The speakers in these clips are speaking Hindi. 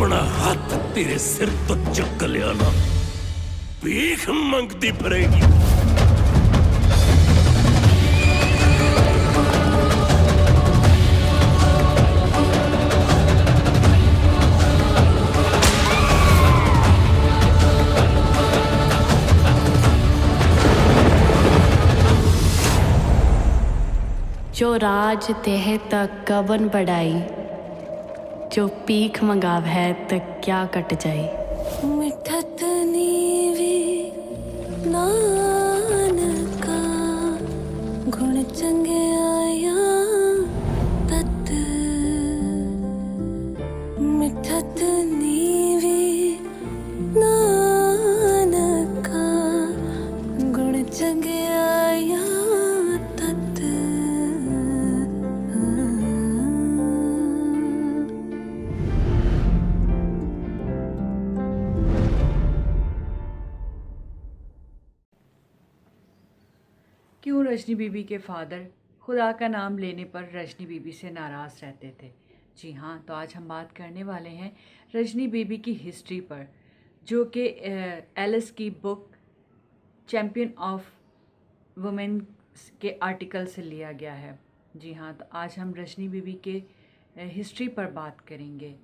अपना हाथ तेरे सिर तो चुक लिया ना, भीख मंगती फिरेगी। जो राज देह तक कवन बढ़ाई, जो पीख मंगाव है तक क्या कट जाई। मिठत नीवी नानका, गुण चंगे आया तत। मिठत नीवी नानका, गुण चंगे आया तत। क्यों रजनी बीबी के फादर खुदा का नाम लेने पर रजनी बीबी से नाराज़ रहते थे? जी हाँ, तो आज हम बात करने वाले हैं रजनी बीबी की हिस्ट्री पर, जो कि एलिस की बुक चैम्पियन ऑफ वुमेन के आर्टिकल से लिया गया है। जी हाँ, तो आज हम रजनी बीबी के हिस्ट्री पर बात करेंगे,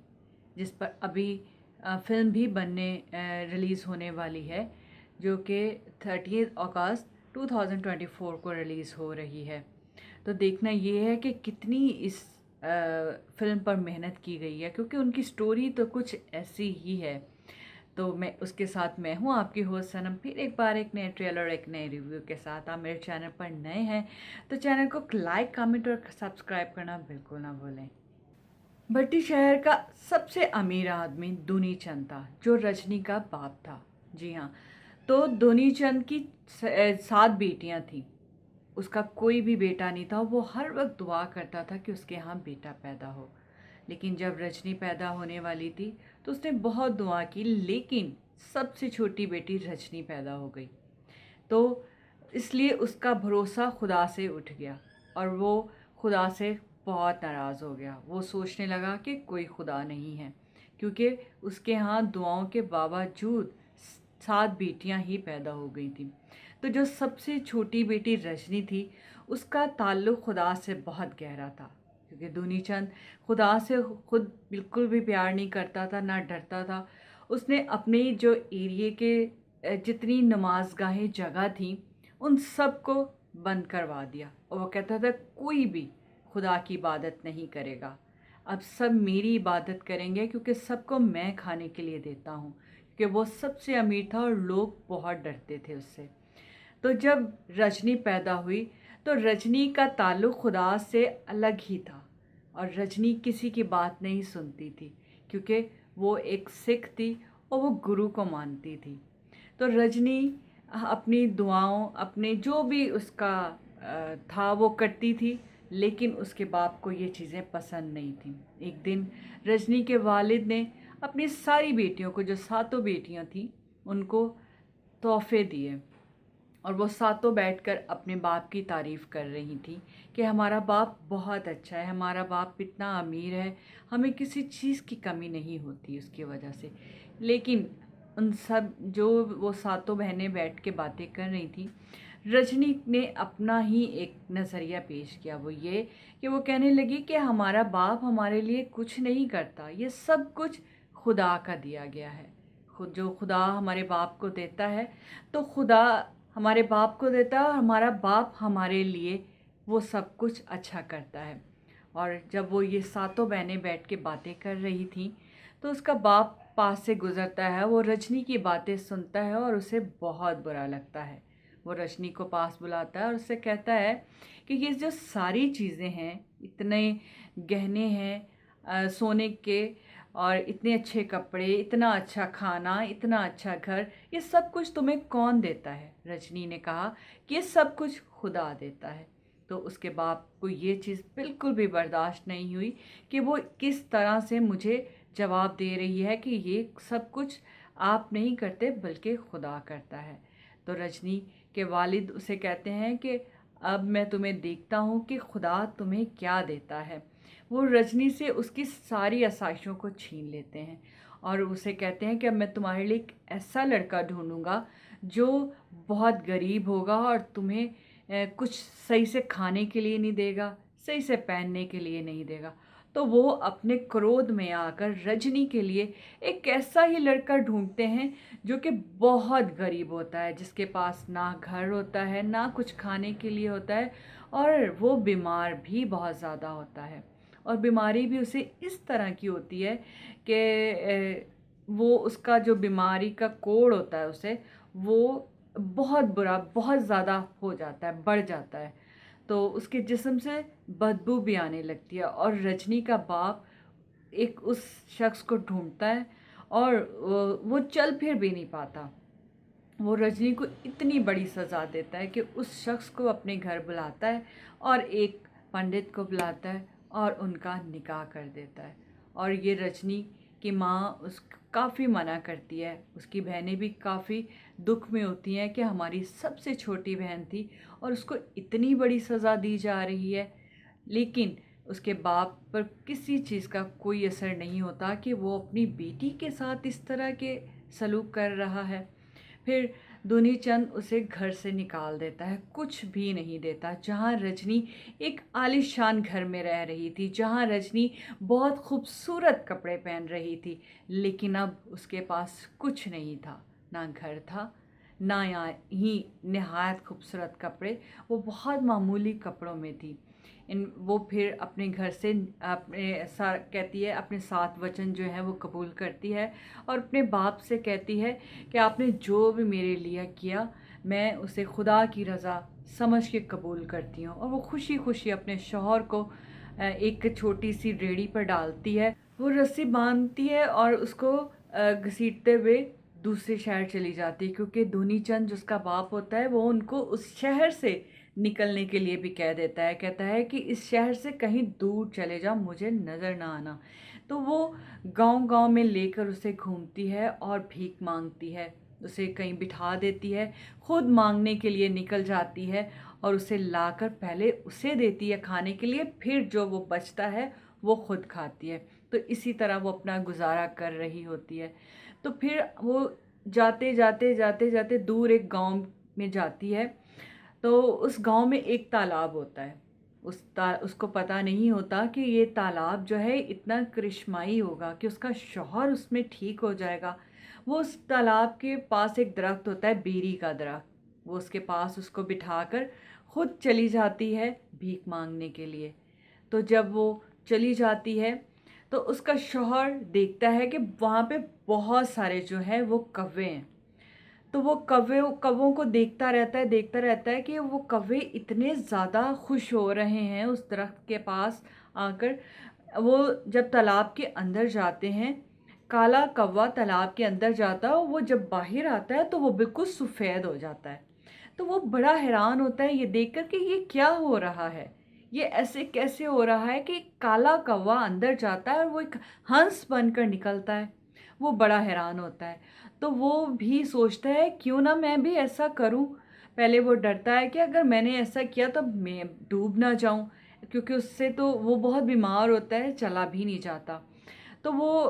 जिस पर अभी फिल्म भी बनने रिलीज़ होने वाली है, जो कि 30 अगस्त 2024 को रिलीज़ हो रही है। तो देखना ये है कि कितनी इस फिल्म पर मेहनत की गई है, क्योंकि उनकी स्टोरी तो कुछ ऐसी ही है। तो मैं उसके साथ मैं हूँ आपकी होस्ट सनम, फिर एक बार एक नए ट्रेलर एक नए रिव्यू के साथ। आप मेरे चैनल पर नए हैं तो चैनल को लाइक, कमेंट और सब्सक्राइब करना बिल्कुल ना भूलें। भट्टी शहर का सबसे अमीर आदमी दुनी चंद था, जो रजनी का बाप था। जी हाँ, तो दुनी चंद की 7 बेटियां थीं। उसका कोई भी बेटा नहीं था। वो हर वक्त दुआ करता था कि उसके यहाँ बेटा पैदा हो। लेकिन जब रजनी पैदा होने वाली थी तो उसने बहुत दुआ की, लेकिन सबसे छोटी बेटी रजनी पैदा हो गई। तो इसलिए उसका भरोसा खुदा से उठ गया और वो खुदा से बहुत नाराज़ हो गया। वो सोचने लगा कि कोई खुदा नहीं है, क्योंकि उसके यहाँ दुआओं के बावजूद 7 बेटियां ही पैदा हो गई थीं। तो जो सबसे छोटी बेटी रजनी थी, उसका ताल्लुक़ खुदा से बहुत गहरा था, क्योंकि दुनी चंद खुदा से खुद बिल्कुल भी प्यार नहीं करता था, ना डरता था। उसने अपने जो एरिए के जितनी नमाज़गाहें जगह थी, उन सब को बंद करवा दिया, और वो कहता था कोई भी खुदा की इबादत नहीं करेगा, अब सब मेरी इबादत करेंगे, क्योंकि सबको मैं खाने के लिए देता हूँ। क्योंकि वो सबसे अमीर था और लोग बहुत डरते थे उससे। तो जब रजनी पैदा हुई तो रजनी का ताल्लुक़ खुदा से अलग ही था, और रजनी किसी की बात नहीं सुनती थी, क्योंकि वो एक सिख थी और वो गुरु को मानती थी। तो रजनी अपनी दुआओं, अपने जो भी उसका था वो करती थी, लेकिन उसके बाप को ये चीज़ें पसंद नहीं थीं। एक दिन रजनी के वालिद ने अपनी सारी बेटियों को, जो 7 बेटियां थीं, उनको तोहफे दिए, और वो 7 बैठकर अपने बाप की तारीफ़ कर रही थी कि हमारा बाप बहुत अच्छा है, हमारा बाप इतना अमीर है, हमें किसी चीज़ की कमी नहीं होती उसकी वजह से। लेकिन उन सब जो वो 7 बहनें बैठ के बातें कर रही थी, रजनी ने अपना ही एक नज़रिया पेश किया। वो ये कि वो कहने लगी कि हमारा बाप हमारे लिए कुछ नहीं करता, ये सब कुछ खुदा का दिया गया है। खुद जो खुदा हमारे बाप को देता है, तो खुदा हमारे बाप को देता है, और हमारा बाप हमारे लिए वो सब कुछ अच्छा करता है। और जब वो ये 7 बहनें बैठ के बातें कर रही थीं, तो उसका बाप पास से गुज़रता है, वो रजनी की बातें सुनता है और उसे बहुत बुरा लगता है। वो रजनी को पास बुलाता है और उससे कहता है कि ये जो सारी चीज़ें हैं, इतने गहने हैं सोने के, और इतने अच्छे कपड़े, इतना अच्छा खाना, इतना अच्छा घर, ये सब कुछ तुम्हें कौन देता है? रजनी ने कहा कि ये सब कुछ खुदा देता है। तो उसके बाप को ये चीज़ बिल्कुल भी बर्दाश्त नहीं हुई कि वो किस तरह से मुझे जवाब दे रही है कि ये सब कुछ आप नहीं करते बल्कि खुदा करता है। तो रजनी के वालिद उसे कहते हैं कि अब मैं तुम्हें देखता हूँ कि खुदा तुम्हें क्या देता है। वो रजनी से उसकी सारी आसाइशों को छीन लेते हैं और उसे कहते हैं कि अब मैं तुम्हारे लिए एक ऐसा लड़का ढूंढूंगा जो बहुत गरीब होगा और तुम्हें कुछ सही से खाने के लिए नहीं देगा, सही से पहनने के लिए नहीं देगा। तो वो अपने क्रोध में आकर रजनी के लिए एक ऐसा ही लड़का ढूंढते हैं जो कि बहुत गरीब होता है, जिसके पास ना घर होता है, ना कुछ खाने के लिए होता है, और वो बीमार भी बहुत ज़्यादा होता है। और बीमारी भी उसे इस तरह की होती है कि वो उसका जो बीमारी का कोड होता है उसे वो बहुत बुरा, बहुत ज़्यादा हो जाता है, बढ़ जाता है। तो उसके जिस्म से बदबू भी आने लगती है और रजनी का बाप एक उस शख्स को ढूंढता है और वो चल फिर भी नहीं पाता। वो रजनी को इतनी बड़ी सज़ा देता है कि उस शख्स को अपने घर बुलाता है और एक पंडित को बुलाता है और उनका निकाह कर देता है। और ये रजनी की माँ उस काफ़ी मना करती है, उसकी बहनें भी काफ़ी दुख में होती हैं कि हमारी सबसे छोटी बहन थी और उसको इतनी बड़ी सज़ा दी जा रही है। लेकिन उसके बाप पर किसी चीज़ का कोई असर नहीं होता कि वो अपनी बेटी के साथ इस तरह के सलूक कर रहा है। फिर दुनी चंद उसे घर से निकाल देता है, कुछ भी नहीं देता। जहाँ रजनी एक आलीशान घर में रह रही थी, जहाँ रजनी बहुत खूबसूरत कपड़े पहन रही थी, लेकिन अब उसके पास कुछ नहीं था, ना घर था, ना यहाँ ही नहायत खूबसूरत कपड़े, वो बहुत मामूली कपड़ों में थी। वो फिर अपने घर से कहती है, अपने 7 वचन जो हैं वो कबूल करती है और अपने बाप से कहती है कि आपने जो भी मेरे लिए किया मैं उसे खुदा की रज़ा समझ के कबूल करती हूँ। और वो खुशी खुशी अपने शौहर को एक छोटी सी रेड़ी पर डालती है, वो रस्सी बांधती है और उसको घसीटते हुए दूसरे शहर चली जाती है, क्योंकि धोनी चंद जिसका बाप होता है वो उनको उस शहर से निकलने के लिए भी कह देता है, कहता है कि इस शहर से कहीं दूर चले जाओ, मुझे नज़र ना आना। तो वो गांव-गांव में लेकर उसे घूमती है और भीख मांगती है, उसे कहीं बिठा देती है, खुद मांगने के लिए निकल जाती है और उसे लाकर पहले उसे देती है खाने के लिए, फिर जो वो बचता है वो खुद खाती है। तो इसी तरह वो अपना गुजारा कर रही होती है। तो फिर वो जाते जाते जाते जाते दूर एक गांव में जाती है। तो उस गांव में एक तालाब होता है। उसको पता नहीं होता कि ये तालाब जो है इतना करिश्माई होगा कि उसका शौहर उसमें ठीक हो जाएगा। वो उस तालाब के पास एक दरख्त होता है, बेरी का दरख्त, वो उसके पास उसको बिठाकर खुद चली जाती है भीख मांगने के लिए। तो जब वो चली जाती है तो उसका शौहर देखता है कि वहाँ पे बहुत सारे जो है वो कौवे हैं। तो वो कौवों को देखता रहता है कि वो कौवे इतने ज़्यादा खुश हो रहे हैं उस दरख्त के पास आकर। वो जब तालाब के अंदर जाते हैं, काला कौवा तालाब के अंदर जाता है और वो जब बाहर आता है तो वो बिल्कुल सफ़ेद हो जाता है। तो वो बड़ा हैरान होता है ये देखकर कि ये क्या हो रहा है, ये ऐसे कैसे हो रहा है कि काला कौवा अंदर जाता है और वो एक हंस बनकर निकलता है। वो बड़ा हैरान होता है। तो वो भी सोचता है क्यों ना मैं भी ऐसा करूं। पहले वो डरता है कि अगर मैंने ऐसा किया तो मैं डूब ना जाऊं, क्योंकि उससे तो वो बहुत बीमार होता है, चला भी नहीं जाता। तो वो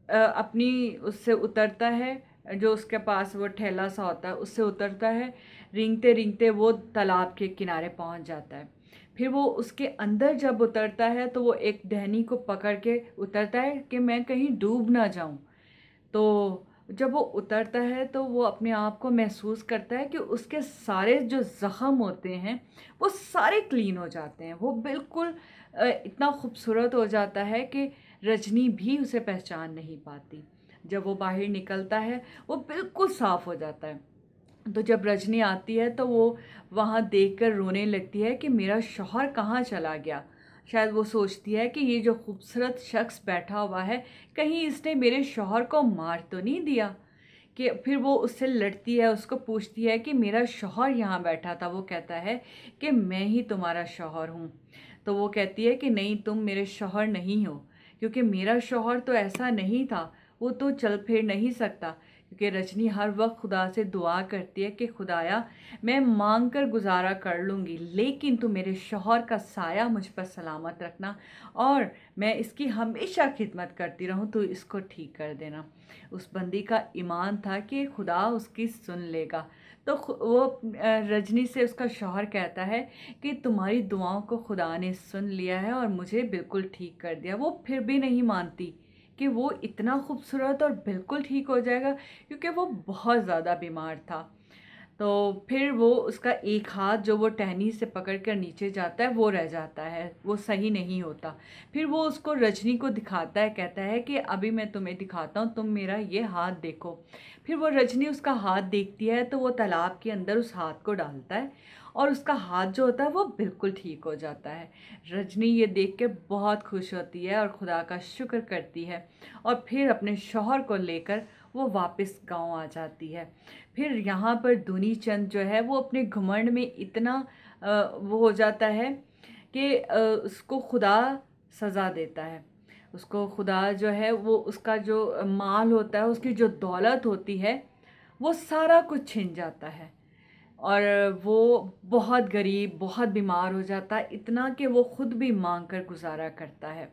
अपनी उससे उतरता है, जो उसके पास वो ठेला सा होता है उससे उतरता है। रेंगते रेंगते वो तालाब के किनारे पहुंच जाता है। फिर वो उसके अंदर जब उतरता है तो वो एक टहनी को पकड़ के उतरता है कि मैं कहीं डूब ना जाऊं। तो जब वो उतरता है तो वो अपने आप को महसूस करता है कि उसके सारे जो ज़ख़म होते हैं वो सारे क्लीन हो जाते हैं। वो बिल्कुल इतना खूबसूरत हो जाता है कि रजनी भी उसे पहचान नहीं पाती। जब वो बाहर निकलता है वो बिल्कुल साफ़ हो जाता है। तो जब रजनी आती है तो वो वहाँ देखकर रोने लगती है कि मेरा शौहर कहाँ चला गया। शायद वो सोचती है कि ये जो खूबसूरत शख्स बैठा हुआ है, कहीं इसने मेरे शौहर को मार तो नहीं दिया। कि फिर वो उससे लड़ती है, उसको पूछती है कि मेरा शौहर यहाँ बैठा था। वो कहता है कि मैं ही तुम्हारा शौहर हूँ। तो वो कहती है कि नहीं, तुम मेरे शौहर नहीं हो, क्योंकि मेरा शौहर तो ऐसा नहीं था, वो तो चल फिर नहीं सकता, क्योंकि रजनी हर वक्त खुदा से दुआ करती है कि खुदाया मैं मांग कर गुजारा कर लूँगी, लेकिन तू मेरे शौहर का साया मुझ पर सलामत रखना और मैं इसकी हमेशा खिदमत करती रहूँ, तो इसको ठीक कर देना। उस बंदी का ईमान था कि खुदा उसकी सुन लेगा। तो वो रजनी से उसका शौहर कहता है कि तुम्हारी दुआओं को खुदा ने सुन लिया है और मुझे बिल्कुल ठीक कर दिया। वो फिर भी नहीं मानती कि वो इतना खूबसूरत और बिल्कुल ठीक हो जाएगा, क्योंकि वो बहुत ज़्यादा बीमार था। तो फिर वो उसका एक हाथ जो वो टहनी से पकड़ कर नीचे जाता है वो रह जाता है, वो सही नहीं होता। फिर वो उसको रजनी को दिखाता है, कहता है कि अभी मैं तुम्हें दिखाता हूँ, तुम मेरा ये हाथ देखो। फिर वो रजनी उसका हाथ देखती है तो वो तालाब के अंदर उस हाथ को डालता है और उसका हाथ जो होता है वो बिल्कुल ठीक हो जाता है। रजनी ये देख के बहुत खुश होती है और खुदा का शुक्र करती है और फिर अपने शौहर को लेकर वो वापस गांव आ जाती है। फिर यहाँ पर दुनी चंद जो है वो अपने घमंड में इतना वो हो जाता है कि उसको खुदा सज़ा देता है। उसको खुदा जो है वो उसका जो माल होता है, उसकी जो दौलत होती है, वो सारा कुछ छिन जाता है और वो बहुत गरीब, बहुत बीमार हो जाता है, इतना कि वो ख़ुद भी मांग कर गुजारा करता है।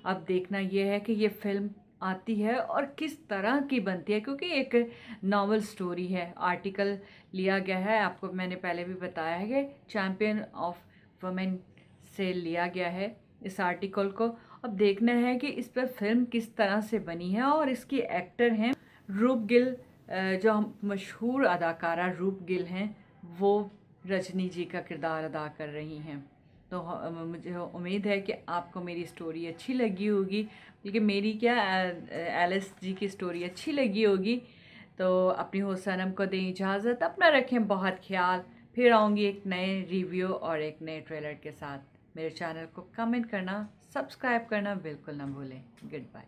अब देखना ये है कि ये फ़िल्म आती है और किस तरह की बनती है, क्योंकि एक नॉवल स्टोरी है, आर्टिकल लिया गया है। आपको मैंने पहले भी बताया है कि चैम्पियन ऑफ वुमेन से लिया गया है इस आर्टिकल को। अब देखना है कि इस पर फिल्म किस तरह से बनी है और इसकी एक्टर हैं रूप गिल, जो हम मशहूर अदाकारा रूप गिल हैं, वो रजनी जी का किरदार अदा कर रही हैं। तो मुझे उम्मीद है कि आपको मेरी स्टोरी अच्छी लगी होगी, बल्कि मेरी क्या एलिस जी की स्टोरी अच्छी लगी होगी। तो अपनी होसनम को दें इजाज़त, अपना रखें बहुत ख्याल। फिर आऊँगी एक नए रिव्यू और एक नए ट्रेलर के साथ। मेरे चैनल को कमेंट करना, सब्सक्राइब करना बिल्कुल ना भूलें। Good bye.